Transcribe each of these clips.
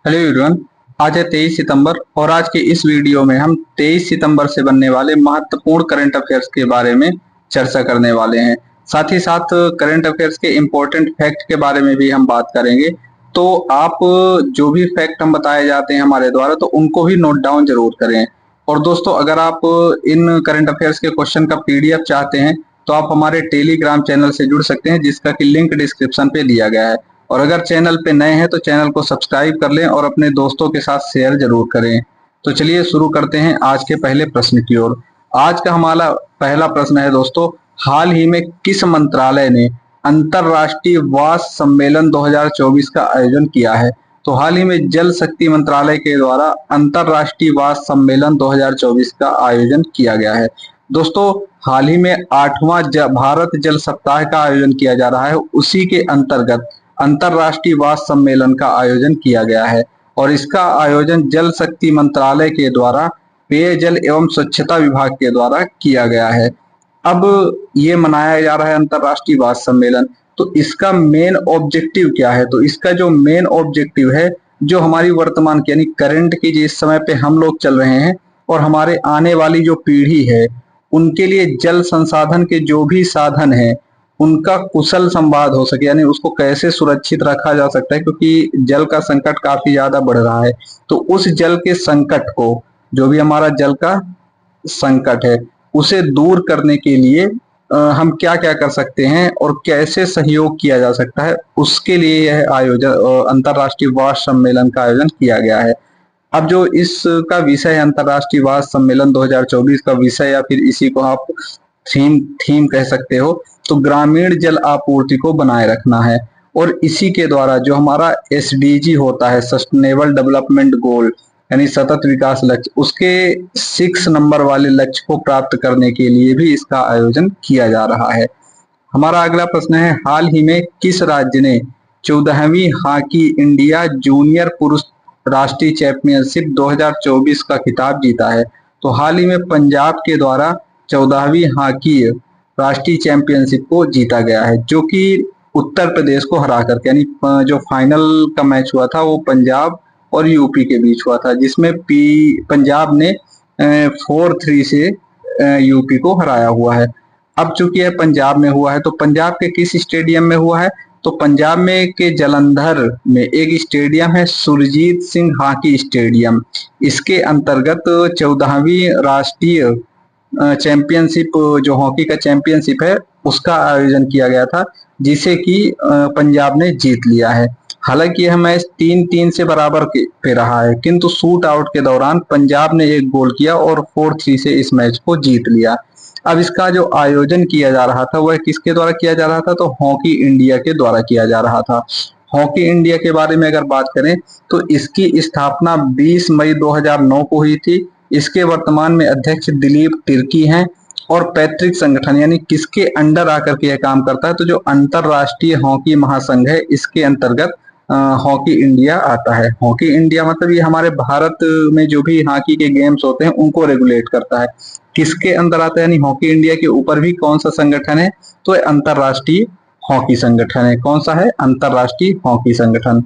Hello everyone. आज है 23 सितंबर और आज के इस वीडियो में हम 23 सितंबर से बनने वाले महत्वपूर्ण करंट अफेयर्स के बारे में चर्चा करने वाले हैं। साथ ही साथ करंट अफेयर्स के इम्पोर्टेंट फैक्ट के बारे में भी हम बात करेंगे। तो आप जो भी फैक्ट हम बताए जाते हैं हमारे द्वारा तो उनको भी नोट डाउन जरूर करें। और दोस्तों, अगर आप इन करंट अफेयर्स के क्वेश्चन का पीडीएफ चाहते हैं तो आप हमारे टेलीग्राम चैनल से जुड़ सकते हैं, जिसका कि लिंक डिस्क्रिप्शन पे दिया गया है। और अगर चैनल पे नए हैं तो चैनल को सब्सक्राइब कर लें और अपने दोस्तों के साथ शेयर जरूर करें। तो चलिए शुरू करते हैं आज के पहले प्रश्न की ओर। आज का हमारा पहला प्रश्न है दोस्तों, हाल ही में किस मंत्रालय ने अंतरराष्ट्रीय वाष्प सम्मेलन 2024 का आयोजन किया है? तो हाल ही में जल शक्ति मंत्रालय के द्वारा अंतरराष्ट्रीय वाष्प सम्मेलन 2024 का आयोजन किया गया है। दोस्तों, हाल ही में 8वां भारत जल सप्ताह का आयोजन किया जा रहा है। उसी के अंतर्गत अंतरराष्ट्रीय वाष्प सम्मेलन का आयोजन किया गया है और इसका आयोजन जल शक्ति मंत्रालय के द्वारा पेयजल एवं स्वच्छता विभाग के द्वारा किया गया है। अब ये मनाया जा रहा है अंतरराष्ट्रीय वाष्प सम्मेलन, तो इसका मेन ऑब्जेक्टिव क्या है? तो इसका जो मेन ऑब्जेक्टिव है, जो हमारी वर्तमान की यानी करंट की जिस समय पे हम लोग चल रहे हैं और हमारे आने वाली जो पीढ़ी है उनके लिए जल संसाधन के जो भी साधन है उनका कुशल संवाद हो सके, यानी उसको कैसे सुरक्षित रखा जा सकता है, क्योंकि जल का संकट काफी ज्यादा बढ़ रहा है। तो उस जल के संकट को, जो भी हमारा जल का संकट है, उसे दूर करने के लिए हम क्या क्या कर सकते हैं और कैसे सहयोग किया जा सकता है, उसके लिए यह आयोजन अंतरराष्ट्रीय वाष्प सम्मेलन का आयोजन किया गया है। अब जो इसका विषय है, अंतरराष्ट्रीय वाष्प सम्मेलन 2024 का विषय या फिर इसी को आप थीम थीम कह सकते हो, तो ग्रामीण जल आपूर्ति को बनाए रखना है। और इसी के द्वारा जो हमारा एसडीजी होता है, सस्टेनेबल डेवलपमेंट गोल यानी सतत विकास लक्ष्य, उसके 6 नंबर वाले लक्ष्य को प्राप्त करने के लिए भी इसका आयोजन किया जा रहा है। हमारा अगला प्रश्न है, हाल ही में किस राज्य ने 14वीं हॉकी इंडिया जूनियर पुरुष राष्ट्रीय चैंपियनशिप 2024 का खिताब जीता है? तो हाल ही में पंजाब के द्वारा 14वीं हॉकी राष्ट्रीय चैंपियनशिप को जीता गया है, जो कि उत्तर प्रदेश को हरा करके, यानी जो फाइनल का मैच हुआ था वो पंजाब और यूपी के बीच हुआ था, जिसमें पंजाब ने 4-3 से यूपी को हराया हुआ है। अब चूंकि यह पंजाब में हुआ है तो पंजाब के किस स्टेडियम में हुआ है? तो पंजाब में के जलंधर में एक स्टेडियम है, सुरजीत सिंह हॉकी स्टेडियम। इसके अंतर्गत 14वीं राष्ट्रीय चैंपियनशिप, जो हॉकी का चैंपियनशिप है, उसका आयोजन किया गया था, जिसे कि पंजाब ने जीत लिया है। हालांकि यह मैच 3-3 से बराबर पे रहा है, किंतु शूट आउट के दौरान पंजाब ने एक गोल किया और 4-3 से इस मैच को जीत लिया। अब इसका जो आयोजन किया जा रहा था वह किसके द्वारा किया जा रहा था? तो हॉकी इंडिया के द्वारा किया जा रहा था। हॉकी इंडिया के बारे में अगर बात करें तो इसकी स्थापना 20 मई 2009 को हुई थी। इसके वर्तमान में अध्यक्ष दिलीप तिर्की हैं और पैतृक संगठन यानी किसके अंडर आकर के यह काम करता है? तो जो अंतरराष्ट्रीय हॉकी महासंघ है, इसके अंतर्गत हॉकी इंडिया आता है। हॉकी इंडिया मतलब ये हमारे भारत में जो भी हॉकी के गेम्स होते हैं उनको रेगुलेट करता है। किसके अंदर आता है? यानी हॉकी इंडिया के ऊपर भी कौन सा संगठन है? तो अंतरराष्ट्रीय हॉकी संगठन है। कौन सा है? अंतरराष्ट्रीय हॉकी संगठन।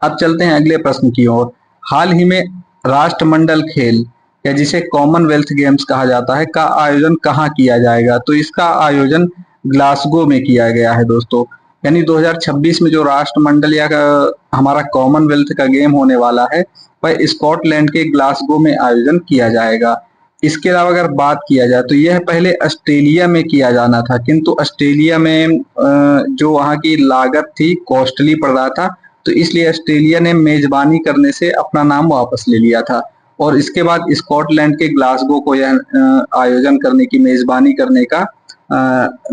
अब चलते हैं अगले प्रश्न की ओर। हाल ही में राष्ट्रमंडल खेल या जिसे कॉमनवेल्थ गेम्स कहा जाता है का आयोजन कहाँ किया जाएगा? तो इसका आयोजन ग्लासगो में किया गया है दोस्तों। यानी 2026 में जो राष्ट्रमंडल या हमारा कॉमनवेल्थ का गेम होने वाला है वह स्कॉटलैंड के ग्लासगो में आयोजन किया जाएगा। इसके अलावा अगर बात किया जाए तो यह पहले ऑस्ट्रेलिया में किया जाना था, किंतु ऑस्ट्रेलिया में जो वहाँ की लागत थी, कॉस्टली पड़ रहा था, तो इसलिए ऑस्ट्रेलिया ने मेजबानी करने से अपना नाम वापस ले लिया था। और इसके बाद स्कॉटलैंड के ग्लासगो को यह आयोजन करने की मेजबानी करने का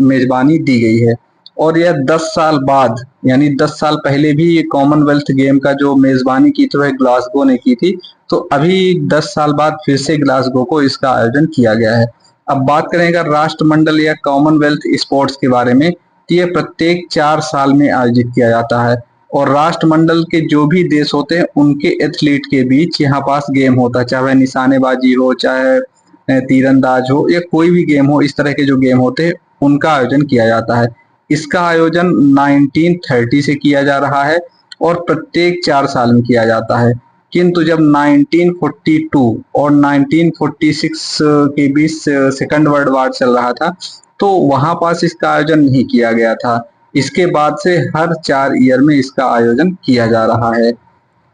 मेजबानी दी गई है। और यह 10 साल बाद, यानी 10 साल पहले भी ये कॉमनवेल्थ गेम का जो मेजबानी की थी वह ग्लासगो ने की थी, तो अभी 10 साल बाद फिर से ग्लासगो को इसका आयोजन किया गया है। अब बात करें अगर राष्ट्रमंडल या कॉमनवेल्थ स्पोर्ट्स के बारे में, तो ये प्रत्येक 4 साल में आयोजित किया जाता है और राष्ट्रमंडल के जो भी देश होते हैं उनके एथलीट के बीच यहाँ पास गेम होता है, चाहे वह निशानेबाजी हो, चाहे तीरंदाज हो, या कोई भी गेम हो। इस तरह के जो गेम होते हैं उनका आयोजन किया जाता है। इसका आयोजन 1930 से किया जा रहा है और प्रत्येक 4 साल में किया जाता है। किंतु जब 1942 और 1946 के बीच सेकंड वर्ल्ड वॉर चल रहा था, तो वहां पास इसका आयोजन नहीं किया गया था। इसके बाद से हर 4 ईयर में इसका आयोजन किया जा रहा है।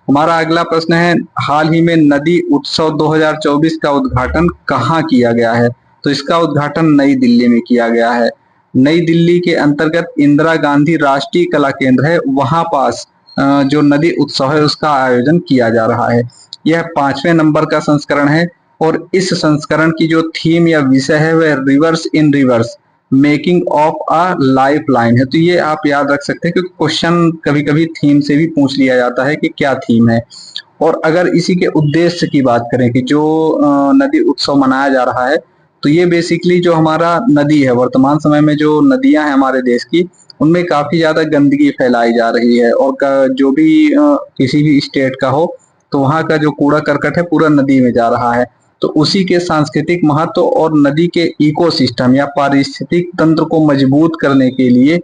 हमारा अगला प्रश्न है, हाल ही में नदी उत्सव 2024 का उद्घाटन कहाँ किया गया है? तो इसका उद्घाटन नई दिल्ली में किया गया है। नई दिल्ली के अंतर्गत इंदिरा गांधी राष्ट्रीय कला केंद्र है, वहां पास जो नदी उत्सव है उसका आयोजन किया जा रहा है। यह 5वें नंबर का संस्करण है और इस संस्करण की जो थीम या विषय है वह reverse in reverse making of a life line है। तो ये आप याद रख सकते हैं, क्योंकि क्वेश्चन कभी कभी थीम से भी पूछ लिया जाता है कि क्या थीम है। और अगर इसी के उद्देश्य की बात करें कि जो नदी उत्सव मनाया जा रहा है, तो ये बेसिकली जो हमारा नदी है, वर्तमान समय में जो नदियां हैं हमारे देश की, उनमें काफी ज्यादा गंदगी फैलाई जा रही है। और जो भी किसी भी स्टेट का हो, तो वहाँ का जो कूड़ा करकट है पूरा नदी में जा रहा है। तो उसी के सांस्कृतिक महत्व और नदी के इकोसिस्टम या पारिस्थितिक तंत्र को मजबूत करने के लिए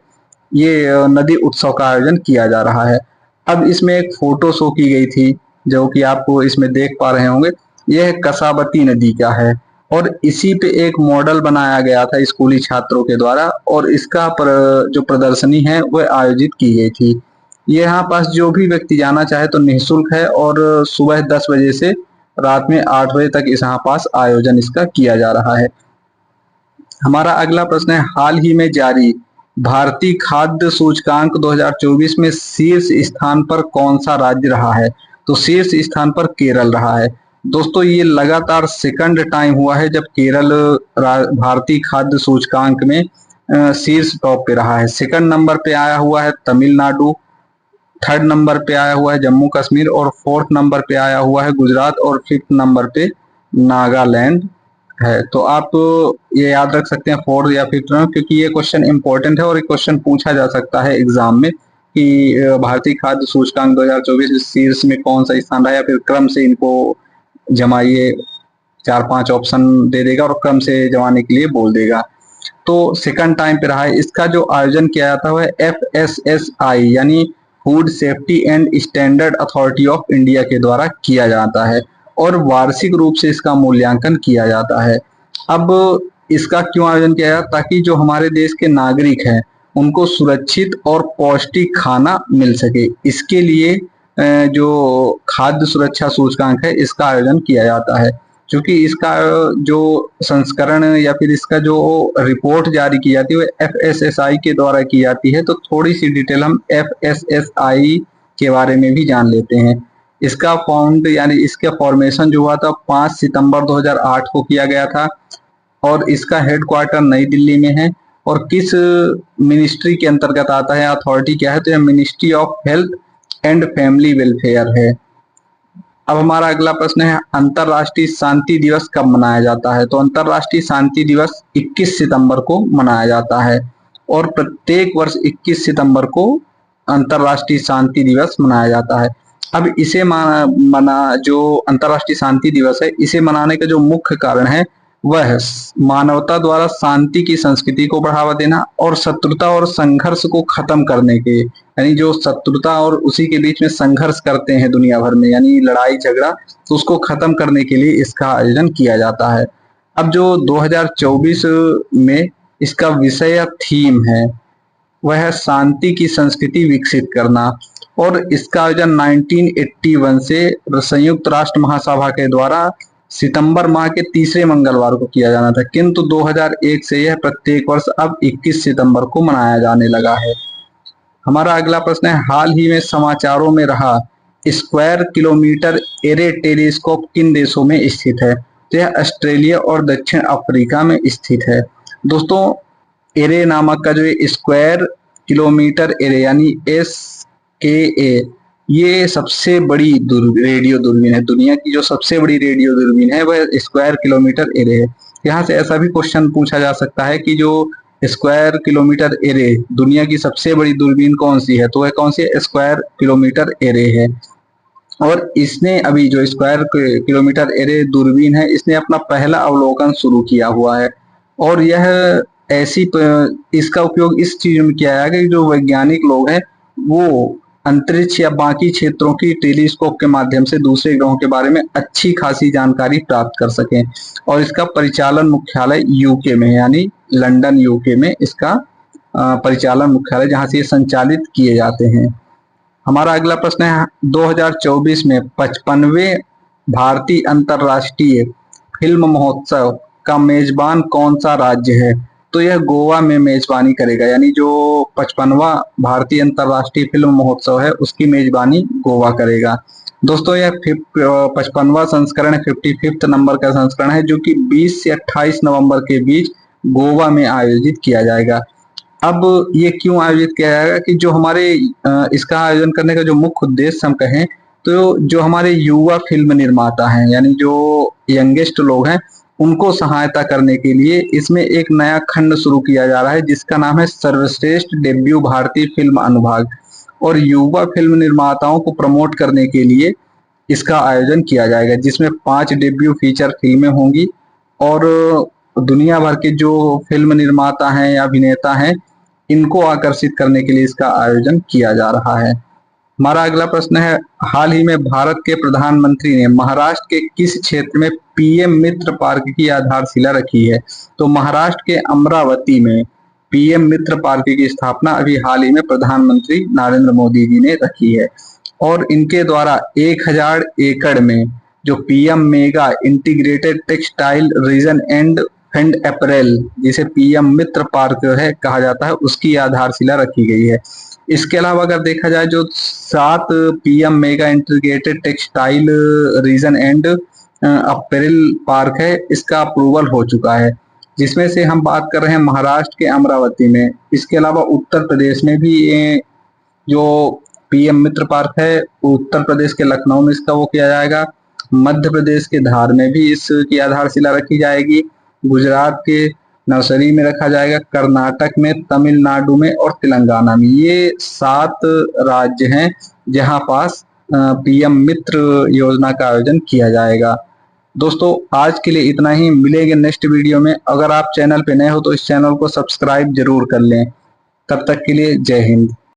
ये नदी उत्सव का आयोजन किया जा रहा है। अब इसमें एक फोटो शो की गई थी, जो कि आपको इसमें देख पा रहे होंगे। यह कसाबती नदी का है और इसी पे एक मॉडल बनाया गया था स्कूली छात्रों के द्वारा, और इसका जो प्रदर्शनी है वह आयोजित की गई थी। ये यहाँ पास जो भी व्यक्ति जाना चाहे तो निःशुल्क है, और सुबह 10 बजे से रात में 8 बजे तक इस यहाँ पास आयोजन इसका किया जा रहा है। हमारा अगला प्रश्न है, हाल ही में जारी भारतीय खाद्य सूचकांक 2024 में शीर्ष स्थान पर कौन सा राज्य रहा है? तो शीर्ष स्थान पर केरल रहा है। दोस्तों, ये लगातार सेकंड टाइम हुआ है जब केरल भारतीय खाद्य सूचकांक में शीर्ष टॉप पे रहा है। सेकंड नंबर पे आया हुआ है तमिलनाडु, थर्ड नंबर पे आया हुआ है जम्मू कश्मीर, और फोर्थ नंबर पे आया हुआ है गुजरात, और फिफ्थ नंबर पे नागालैंड है। तो आप ये याद रख सकते हैं फोर्थ या फिफ्थ नंबर, क्योंकि ये क्वेश्चन इंपॉर्टेंट है और ये क्वेश्चन पूछा जा सकता है एग्जाम में कि भारतीय खाद्य सूचकांक 2024 शीर्ष में कौन सा स्थान रहा है, या फिर क्रम से इनको जमाइए। 4-5 ऑप्शन दे देगा और क्रम से जमाने के लिए बोल देगा। तो सेकंड टाइम पे रहा है। इसका जो आयोजन किया जाता है FSSI यानी food safety and standard authority of India के द्वारा किया जाता है, और वार्षिक रूप से इसका मूल्यांकन किया जाता है। अब इसका क्यों आयोजन किया जाता है? ताकि जो हमारे देश के नागरिक हैं उनको सुरक्षित और पौष्टिक खाना मिल सके। इसके लिए जो खाद्य सुरक्षा सूचकांक है इसका आयोजन किया जाता है। क्योंकि इसका जो संस्करण या फिर इसका जो रिपोर्ट जारी की जाती है वो FSSI के द्वारा की जाती है। तो थोड़ी सी डिटेल हम FSSI के बारे में भी जान लेते हैं। इसका फाउंड यानी इसका फॉर्मेशन जो हुआ था 5 सितंबर 2008 को किया गया था, और इसका हेडक्वार्टर नई दिल्ली में है। और किस मिनिस्ट्री के अंतर्गत आता है, अथॉरिटी क्या है? तो यह ministry of health and family welfare है। अब हमारा अगला प्रश्न है, अंतरराष्ट्रीय शांति दिवस कब मनाया जाता है? तो अंतरराष्ट्रीय शांति दिवस 21 सितंबर को मनाया जाता है, और प्रत्येक वर्ष 21 सितंबर को अंतरराष्ट्रीय शांति दिवस मनाया जाता है। अब इसे जो अंतरराष्ट्रीय शांति दिवस है, इसे मनाने का जो मुख्य कारण है वह मानवता द्वारा शांति की संस्कृति को बढ़ावा देना और शत्रुता और संघर्ष को खत्म करने के, यानी जो शत्रुता और उसी के बीच में संघर्ष करते हैं दुनिया भर में, यानी लड़ाई झगड़ा, तो उसको खत्म करने के लिए इसका आयोजन किया जाता है। अब जो 2024 में इसका विषय या थीम है वह है शांति की संस्कृति विकसित करना, और इसका आयोजन 1981 से संयुक्त राष्ट्र महासभा के द्वारा सितंबर माह के तीसरे मंगलवार को किया जाना था, किंतु 2001 से यह प्रत्येक वर्ष अब 21 सितंबर को मनाया जाने लगा है। हमारा अगला प्रश्न है, हाल ही में समाचारों में रहा स्क्वायर किलोमीटर एरे टेलीस्कोप किन देशों में स्थित है? तो यह ऑस्ट्रेलिया और दक्षिण अफ्रीका में स्थित है। दोस्तों, एरे नामक का जो स्क्वायर किलोमीटर एरे यानी SKA, ये सबसे बड़ी रेडियो दूरबीन है। दुनिया की जो सबसे बड़ी रेडियो दूरबीन है वह स्क्वायर किलोमीटर एरे है। यहाँ से ऐसा भी क्वेश्चन पूछा जा सकता है कि जो स्क्वायर किलोमीटर एरे दुनिया की सबसे बड़ी दूरबीन कौन सी है? तो वह कौन सी है? स्क्वायर किलोमीटर एरे है। और इसने अभी जो स्क्वायर किलोमीटर एरे दूरबीन है, इसने अपना पहला अवलोकन शुरू किया हुआ है, और यह इसका उपयोग इस चीज में किया है कि जो वैज्ञानिक लोग हैं वो अंतरिक्ष या बाकी क्षेत्रों की टेलीस्कोप के माध्यम से दूसरे ग्रहों के बारे में अच्छी खासी जानकारी प्राप्त कर सकें। और इसका परिचालन मुख्यालय यूके में, यानी लंदन यूके में इसका परिचालन मुख्यालय, जहां से ये संचालित किए जाते हैं। हमारा अगला प्रश्न है 2024 में 55वें भारतीय अंतर्राष्ट्रीय फिल्म महोत्सव का मेजबान कौन सा राज्य है? तो यह गोवा में मेजबानी करेगा, यानी जो 55वां भारतीय अंतर्राष्ट्रीय फिल्म महोत्सव है उसकी मेजबानी गोवा करेगा। दोस्तों यह 55वां संस्करण 55th नंबर का संस्करण है, जो कि 20 से 28 नवंबर के बीच गोवा में आयोजित किया जाएगा। अब ये क्यों आयोजित किया जाएगा कि जो हमारे इसका आयोजन करने का जो मुख्य उद्देश्य हम कहें तो जो हमारे युवा फिल्म निर्माता हैं, यानी जो यंगेस्ट लोग हैं, उनको सहायता करने के लिए इसमें एक नया खंड शुरू किया जा रहा है, जिसका नाम है सर्वश्रेष्ठ डेब्यू भारतीय फिल्म अनुभाग। और युवा फिल्म निर्माताओं को प्रमोट करने के लिए इसका आयोजन किया जाएगा, जिसमें 5 डेब्यू फीचर फिल्में होंगी और दुनिया भर के जो फिल्म निर्माता हैं या अभिनेता हैं, इनको आकर्षित करने के लिए इसका आयोजन किया जा रहा है। हमारा अगला प्रश्न है, हाल ही में भारत के प्रधानमंत्री ने महाराष्ट्र के किस क्षेत्र में पीएम मित्र पार्क की आधारशिला रखी है? तो महाराष्ट्र के अमरावती में पीएम मित्र पार्क की स्थापना अभी हाल ही में प्रधानमंत्री नरेंद्र मोदी जी ने रखी है। और इनके द्वारा 1000 एकड़ में जो PM mega integrated textile region and apparel, जिसे पीएम मित्र पार्क है कहा जाता है, उसकी आधारशिला रखी गई है। इसके अलावा अगर देखा जाए जो 7 PM mega integrated textile region and apparel park है, इसका अप्रूवल हो चुका है, जिसमें से हम बात कर रहे हैं महाराष्ट्र के अमरावती में। इसके अलावा उत्तर प्रदेश में भी जो पीएम मित्र पार्क है, उत्तर प्रदेश के लखनऊ में इसका वो किया जाएगा। मध्य प्रदेश के धार में भी इसकी आधारशिला रखी जाएगी। गुजरात के नर्सरी में रखा जाएगा, कर्नाटक में, तमिलनाडु में और तेलंगाना में। ये 7 राज्य हैं जहां पास पीएम मित्र योजना का आयोजन किया जाएगा। दोस्तों आज के लिए इतना ही, मिलेंगे नेक्स्ट वीडियो में। अगर आप चैनल पे नए हो तो इस चैनल को सब्सक्राइब जरूर कर लें। तब तक के लिए जय हिंद।